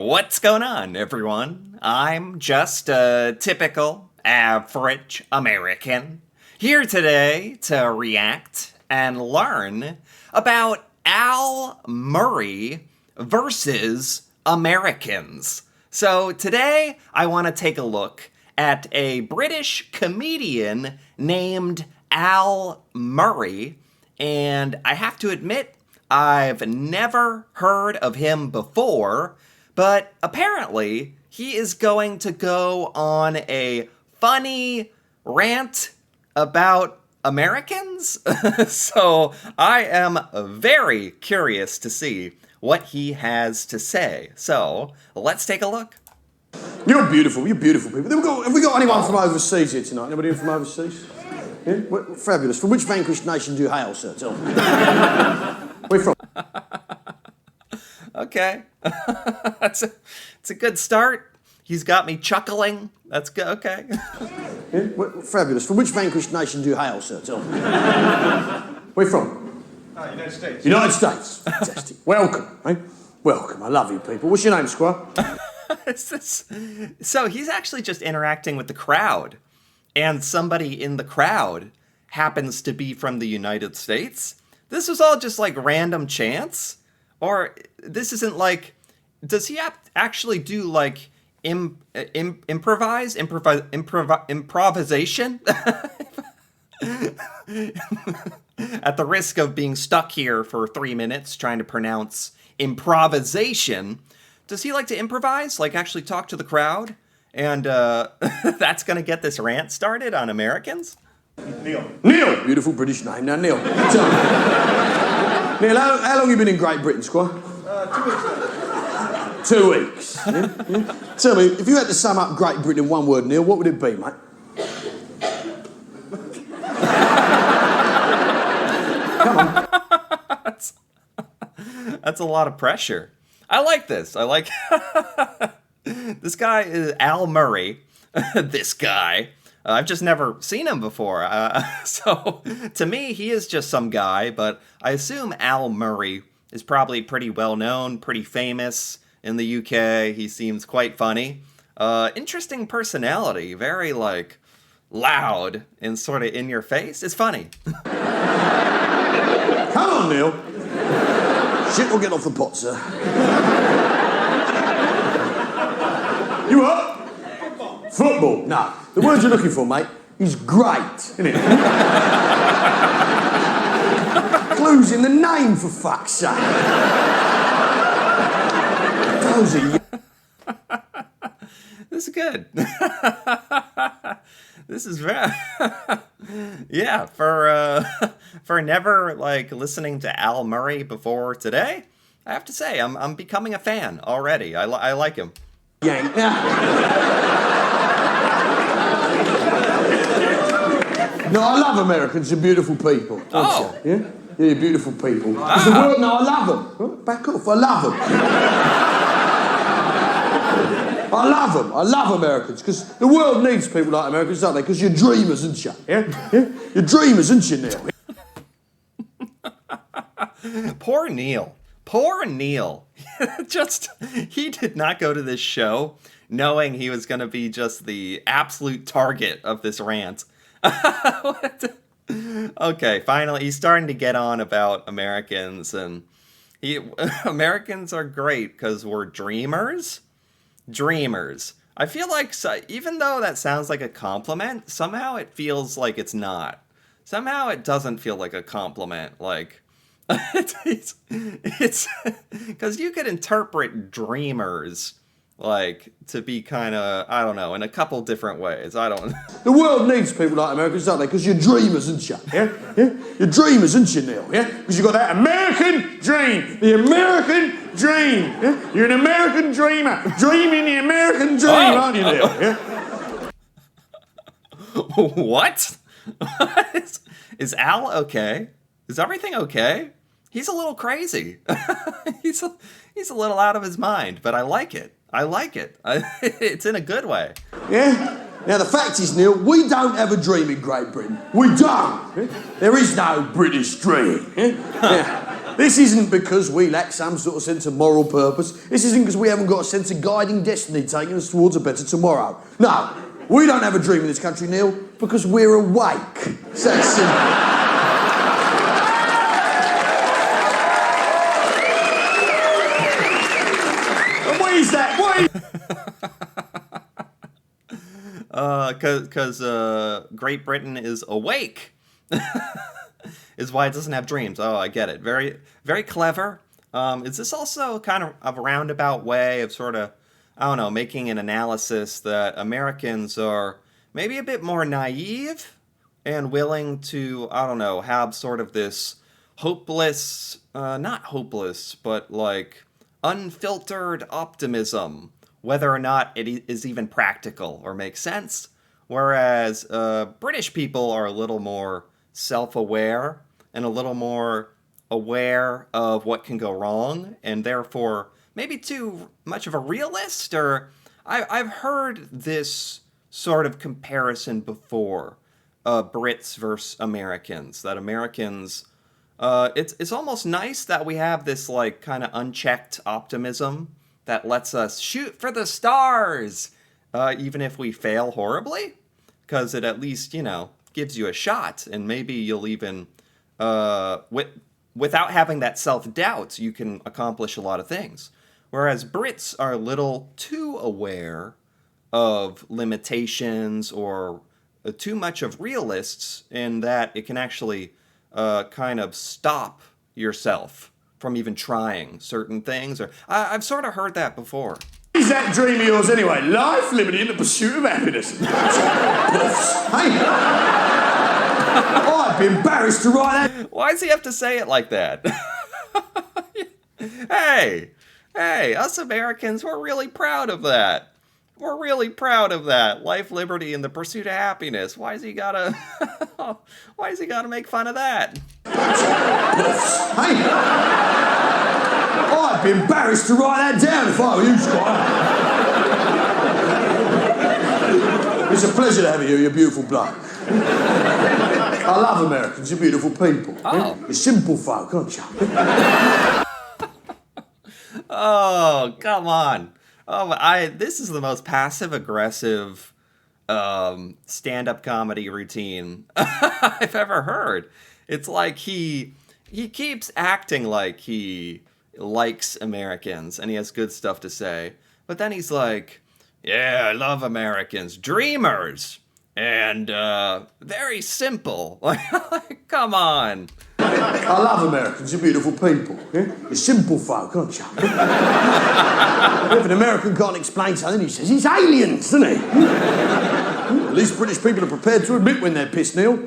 What's going on, everyone? I'm just a typical, average American, here today to react and learn about Al Murray versus Americans. So today, I want to take a look at a British comedian named Al Murray, and I have to admit, I've never heard of him before, but apparently he is going to go on a funny rant about Americans. So I am very curious to see what he has to say. So let's take a look. You're beautiful people. Have we got anyone from overseas here tonight? Anybody from overseas? Yeah? Fabulous. From which vanquished nation do you hail, sir? Tell me. Where you from? Okay. It's a good start. He's got me chuckling. That's good. Okay. Yeah? Fabulous. From which vanquished nation do you hail, sir? Tell me. Where you from? United States. United States. Fantastic. Welcome, eh? Welcome. I love you people. What's your name, Squire? So he's actually just interacting with the crowd, and somebody in the crowd happens to be from the United States. This was all just like random chance, or this isn't like. Does he actually do like improvisation? At the risk of being stuck here for 3 minutes trying to pronounce improvisation, does he like to improvise? Like actually talk to the crowd? And that's going to get this rant started on Americans? Neil. Neil. Beautiful British name. Now, Neil. Tell me. Neil, how long have you been in Great Britain, Squire? 2 weeks now. 2 weeks. Yeah? Yeah? Tell me, if you had to sum up Great Britain in one word, Neil, what would it be, mate? Come on. That's a lot of pressure. I like this. I like this guy is Al Murray. This guy. I've just never seen him before. So to me, he is just some guy, but I assume Al Murray is probably pretty well known, pretty famous in the UK. He seems quite funny. Interesting personality, very like loud and sort of in your face. It's funny. Come on, Neil. Shit will get off the pot, sir. You what? Football. No. The word you're looking for, mate, is great, isn't it? Clues in the name, for fuck's sake. Those are you. This is good. This is very yeah, for never like listening to Al Murray before today, I have to say I'm becoming a fan already. I like him. Yank. No, I love Americans. You're beautiful people. Oh. You? Yeah? Yeah, you're beautiful people. It's the word, no, I love them. Back off, I love them. I love them. I love Americans, because the world needs people like Americans, don't they? Because you're dreamers, aren't you? Yeah? Yeah? You're dreamers, aren't you, Neil? Poor Neil. Poor Neil. He did not go to this show knowing he was going to be just the absolute target of this rant. Okay, finally, he's starting to get on about Americans, and Americans are great because we're dreamers. Dreamers. I feel like even though that sounds like a compliment, somehow it feels like it's not. Somehow it doesn't feel like a compliment. Like it's because you could interpret dreamers like to be kind of, I don't know, in a couple different ways. I don't. The world needs people like Americans, don't they? Because you're dreamers, aren't you? Yeah? Yeah? You're dreamers, aren't you, Neil? Yeah? Because you've got that American dream. The American dream. Yeah? You're an American dreamer. Dreaming the American dream, aren't you, Neil? Yeah? What? Is Al okay? Is everything okay? He's a little crazy. He's a little out of his mind, but I like it. I like it. It's in a good way. Yeah? Now, the fact is, Neil, we don't have a dream in Great Britain. We don't. Yeah? There is no British dream. Yeah? Yeah. This isn't because we lack some sort of sense of moral purpose. This isn't because we haven't got a sense of guiding destiny taking us towards a better tomorrow. No, we don't have a dream in this country, Neil, because we're awake. It's that simple. And what is that? What is... Because Great Britain is awake. Is why it doesn't have dreams. Oh, I get it. Very, very clever. Is this also kind of a roundabout way of sort of, I don't know, making an analysis that Americans are maybe a bit more naive and willing to, I don't know, have sort of this hopeless, not hopeless, but like unfiltered optimism, whether or not it is even practical or makes sense. Whereas British people are a little more self-aware and a little more aware of what can go wrong, and therefore maybe too much of a realist. Or I've heard this sort of comparison before, Brits versus Americans. That Americans, it's almost nice that we have this like kind of unchecked optimism that lets us shoot for the stars, even if we fail horribly, because it at least, you know, gives you a shot, and maybe you'll even, without having that self-doubt, you can accomplish a lot of things. Whereas Brits are a little too aware of limitations or too much of realists in that it can actually kind of stop yourself from even trying certain things. Or I've sort of heard that before. What is that dream of yours anyway? Life, liberty, and the pursuit of happiness. Hey. I'd be embarrassed to write that. Why does he have to say it like that? Hey, us Americans, we're really proud of that. We're really proud of that. Life, liberty, and the pursuit of happiness. Why is he gotta make fun of that? Hey. I'd be embarrassed to write that down if I were you, Squire. It's a pleasure to have you here, you beautiful bloke. I love Americans, you're beautiful people. Oh. You're simple folk, aren't you? Oh, come on. Oh, this is the most passive-aggressive stand-up comedy routine I've ever heard. It's like he keeps acting like he likes Americans and he has good stuff to say, but then he's like, yeah, I love Americans, dreamers, and very simple. Like, come on. I love Americans, you're beautiful people. You're simple folk, aren't you? If an American can't explain something, he says he's aliens, doesn't he? At least British people are prepared to admit when they're pissed, Neil.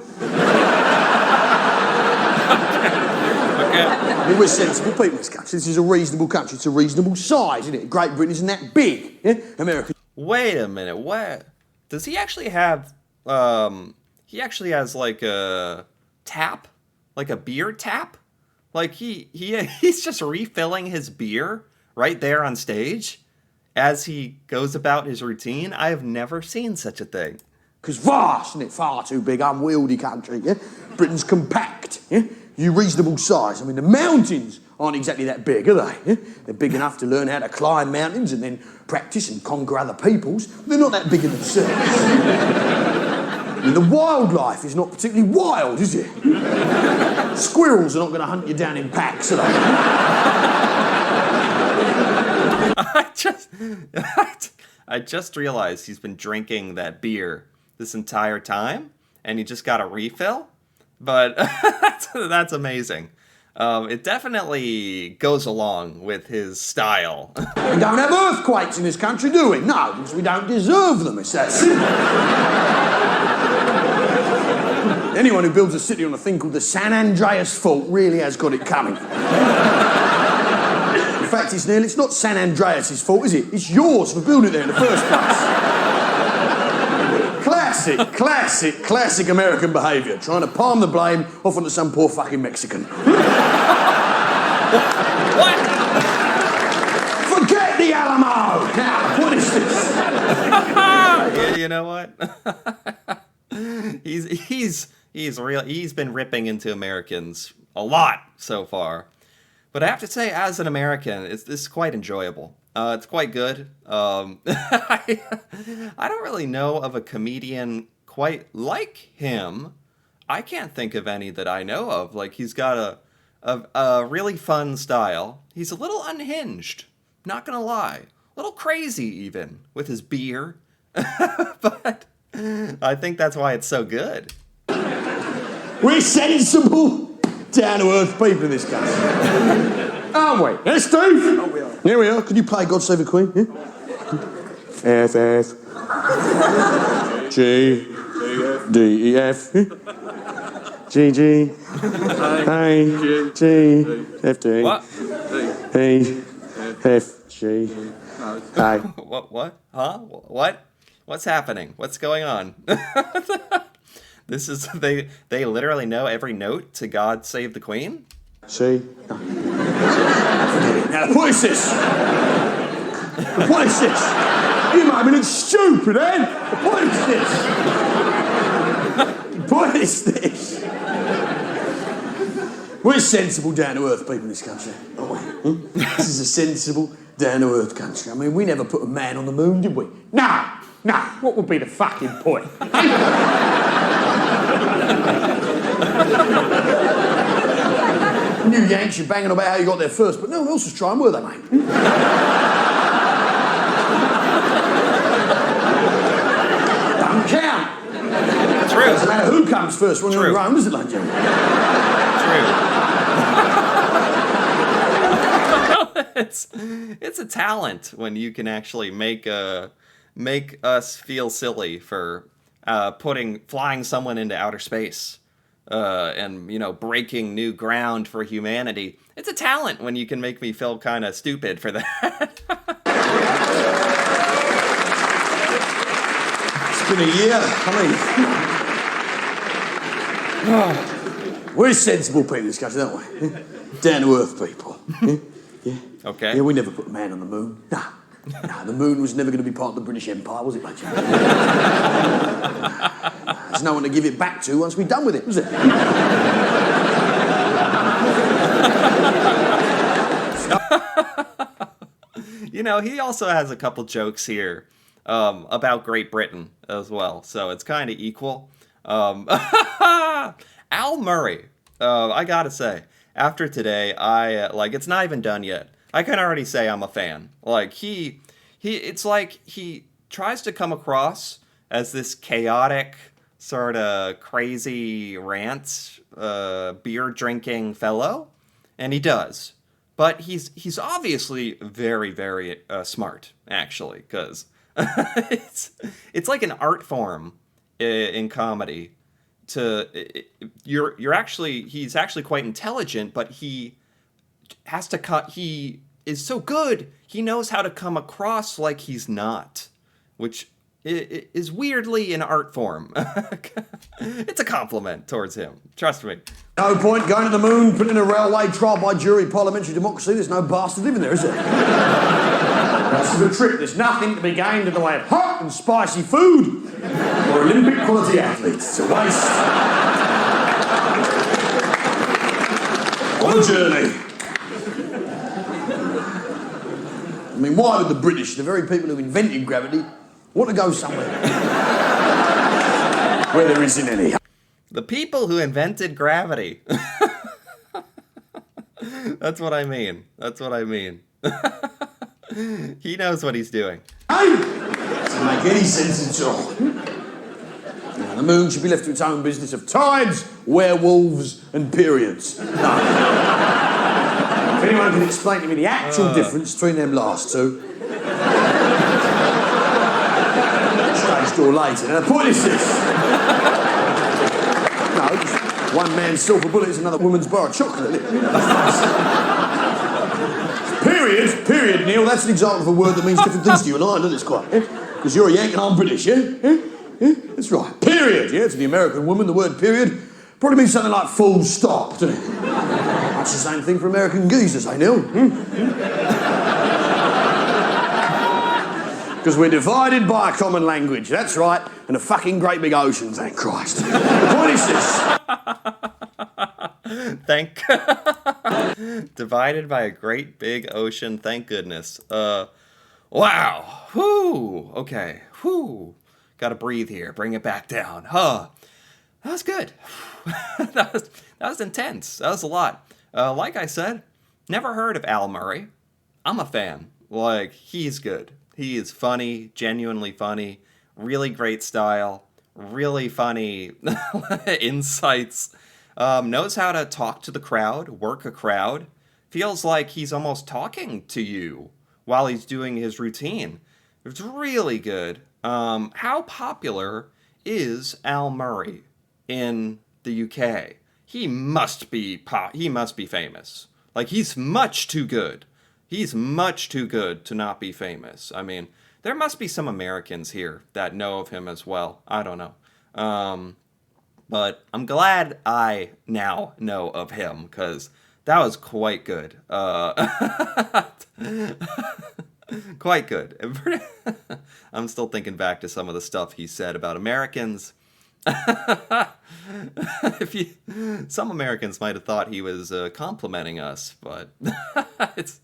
I mean, we're sensible people in this country. This is a reasonable country. It's a reasonable size, isn't it? Great Britain isn't that big. Yeah? America. Wait a minute. What? Does he actually have? He actually has like a tap, like a beer tap. Like he's just refilling his beer right there on stage as he goes about his routine. I have never seen such a thing. Because vast, isn't it? Far too big, unwieldy country. Yeah? Britain's compact. Yeah? You reasonable size. I mean, the mountains aren't exactly that big, are they? Yeah? They're big enough to learn how to climb mountains and then practice and conquer other peoples. But they're not that big in themselves. I mean, the wildlife is not particularly wild, is it? Squirrels are not going to hunt you down in packs, are they? I just realized he's been drinking that beer this entire time, and he just got a refill. But that's amazing. It definitely goes along with his style. We don't have earthquakes in this country, do we? No, because we don't deserve them. It's that simple. Anyone who builds a city on a thing called the San Andreas Fault really has got it coming. In fact, it's not San Andreas' fault, is it? It's yours for building it there in the first place. Classic American behaviour. Trying to palm the blame off onto some poor fucking Mexican. What? Forget the Alamo! Now, what is this? Yeah, you know what? He's been ripping into Americans a lot so far. But I have to say, as an American, this is quite enjoyable. It's quite good. I don't really know of a comedian quite like him. I can't think of any that I know of. Like, he's got a really fun style. He's a little unhinged, not gonna lie. A little crazy, even, with his beer. But I think that's why it's so good. We're sensible, down-to-earth people in this country. Aren't we? Yes, Steve? Oh, we are. Here we are. Could you play God Save the Queen? Yeah? F, F. G. D, E, F. G, G. A, G. F, D. What? E, F, G. A. What? Huh? What? What's happening? What's going on? This is they literally know every note to God Save the Queen? C. Now, what is this? What is this? You might be look stupid, eh? What is this? What is this? We're sensible, down-to-earth people in this country, aren't we? This is a sensible, down-to-earth country. I mean, we never put a man on the moon, did we? No. What would be the fucking point? You Yanks, you're banging about how you got there first, but no one else was trying, were they, mate? Don't count. True. Doesn't matter who comes first when you're on True. your own, does it, like Jim? True. It's a talent when you can actually make us feel silly for flying someone into outer space. And, breaking new ground for humanity. It's a talent when you can make me feel kind of stupid for that. It's been a year. We're sensible people in this country, aren't we? Down-to-earth people. Yeah. Okay. Yeah, we never put a man on the moon. Nah, the moon was never going to be part of the British Empire, was it, mate? There's no one to give it back to once we're done with it, was it? He also has a couple jokes here about Great Britain as well, so it's kind of equal. Al Murray, I gotta say, after today, it's not even done yet. I can already say I'm a fan. It's like he tries to come across as this chaotic, sort of crazy rant, beer drinking fellow, and he does. But he's obviously very, very smart, actually, because it's like an art form in comedy. He's actually quite intelligent, but he has to he is so good, he knows how to come across like he's not, which is weirdly an art form. It's a compliment towards him, trust me. No point going to the moon, putting in a railway, trial by jury, parliamentary democracy. There's no bastard living there, is there? That's the trick. There's nothing to be gained in the way of hot and spicy food or Olympic quality athletes. It's a waste. What a journey. I mean, why would the British, the very people who invented gravity, want to go somewhere where there isn't any? The people who invented gravity. That's what I mean. He knows what he's doing. Hey! Doesn't make any sense at all. Now, the moon should be left to its own business of tides, werewolves, and periods. No. If anyone can explain to me the actual difference between them last two. Strange door later. Now, the point is this. No, just one man's silver bullet is another woman's bar of chocolate. Period, Neil. That's an example of a word that means different things to you and I, doesn't it, Squire? Because you're a Yank and I'm British, yeah? That's right. Period, yeah? To the American woman, the word period probably means something like full stop, doesn't it? That's the same thing for American geezers, eh, Neil? Because we're divided by a common language, that's right, and a fucking great big ocean, thank Christ. The point is this. Thank divided by a great big ocean, thank goodness. Wow. Whoo. Okay. Whoo. Gotta breathe here. Bring it back down. Huh. That was good. that was intense. That was a lot. Like I said, never heard of Al Murray. I'm a fan. Like, he's good. He is funny, genuinely funny, really great style, really funny insights. Knows how to talk to the crowd, work a crowd. Feels like he's almost talking to you while he's doing his routine. It's really good. How popular is Al Murray in the UK? He must be famous. Like, he's much too good. He's much too good to not be famous. I mean, there must be some Americans here that know of him as well. I don't know. But I'm glad I now know of him, because that was quite good. Quite good. I'm still thinking back to some of the stuff he said about Americans. Some Americans might have thought he was complimenting us, but it's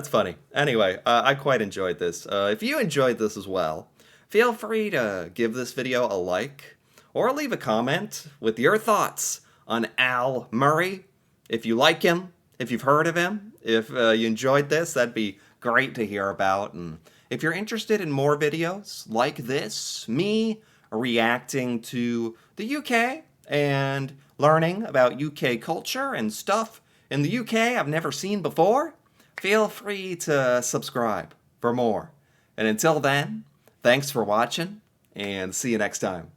funny. Anyway, I quite enjoyed this. If you enjoyed this as well, feel free to give this video a like or leave a comment with your thoughts on Al Murray. If you like him, if you've heard of him, if you enjoyed this, that'd be great to hear about. And if you're interested in more videos like this, me reacting to the UK and learning about UK culture and stuff in the UK I've never seen before, feel free to subscribe for more. And until then, thanks for watching, and see you next time.